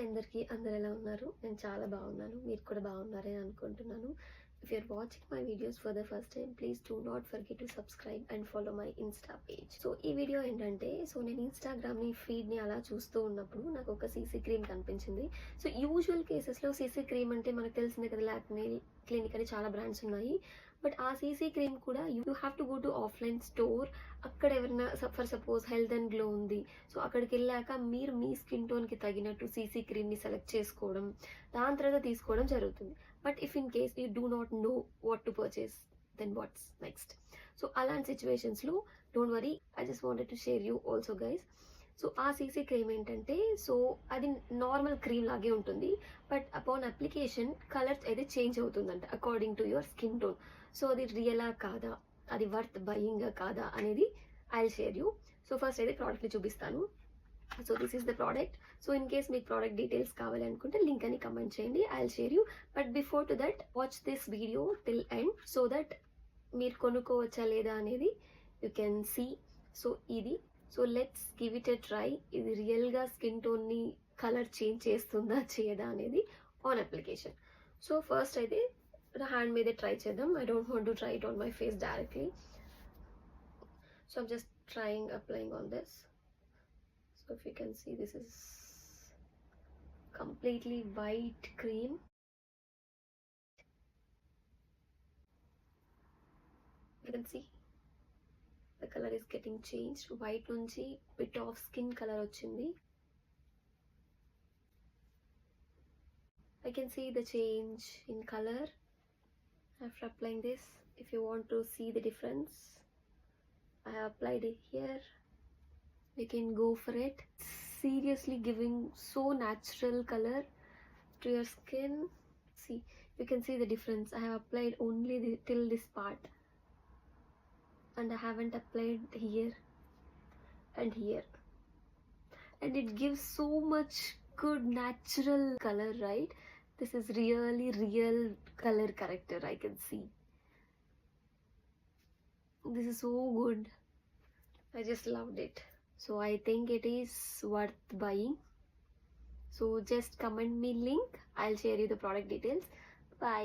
అందరికీ అందరు ఎలా ఉన్నారు? నేను చాలా బాగున్నాను. మీరు కూడా బాగున్నారని అనుకుంటున్నాను. If you're watching my videos for the first time, please do not forget to subscribe and follow my Insta page. So ఈ వీడియో ఏంటంటే, నేను ఇన్స్టాగ్రామ్ని ఫీడ్ని అలా చూస్తూ ఉన్నప్పుడు నాకు ఒక సీసీ క్రీమ్ కనిపించింది. సో యూజువల్ కేసెస్లో సీసీ క్రీమ్ అంటే మనకు తెలిసిందే కదా, లాక్మే క్లినిక్ అని చాలా బ్రాండ్స్ ఉన్నాయి. బట్ ఆ సీసీ క్రీమ్ కూడా you have to go to offline store. అక్కడ ఎవరైనా for suppose health and glow ఉంది, సో అక్కడికి వెళ్ళాక మీరు మీ స్కిన్ టోన్కి తగినట్టు సీసీ క్రీమ్ని సెలెక్ట్ చేసుకోవడం, దాని తర్వాత తీసుకోవడం జరుగుతుంది. But if in case you do not know what to purchase, then what's next? So అలాంటి సిచ్యువేషన్స్లో don't worry, I just wanted to share you also guys. So ఆ సీసీ క్రీమ్ ఏంటంటే, సో అది నార్మల్ క్రీమ్ లాగే ఉంటుంది, బట్ అపాన్ అప్లికేషన్ కలర్ అయితే change అవుతుందంట according to your skin tone. So అది రియలా కాదా, అది వర్త్ బయింగ్ కాదా అనేది I share you. So first అయితే ప్రోడక్ట్ని చూపిస్తాను. So this is the product. So in case మీకు ప్రోడక్ట్ డీటెయిల్స్ కావాలి అనుకుంటే లింక్ అని కమెంట్ చేయండి, I share you. But before to that watch this video till end so that మీరు కొనుక్కోవచ్చా లేదా అనేది యూ కెన్ సీ. సో ఇది, so let's give it a try. ఇది రియల్గా స్కిన్ టోన్ని కలర్ చేంజ్ చేస్తుందా చేయదా అనేది ఆన్ అప్లికేషన్. సో ఫస్ట్ అయితే hand మీదే ట్రై చేద్దాం. I don't want to try it on my face directly. So I'm just trying applying on this. So if you can see, this is completely white cream. You can see the color is getting changed. White nunchi bit of skin color ochindi. I can see the change in color after applying this. If you want to see the difference, I have applied it here. You can go for it. Seriously giving so natural color to your skin. See, you can see the difference. I have applied only till this part, and I haven't applied here and here, and it gives so much good natural color, right? This is really real color character. I can see this is so good. I just loved it. So I think it is worth buying. So just comment me link, I'll share you the product details. Bye.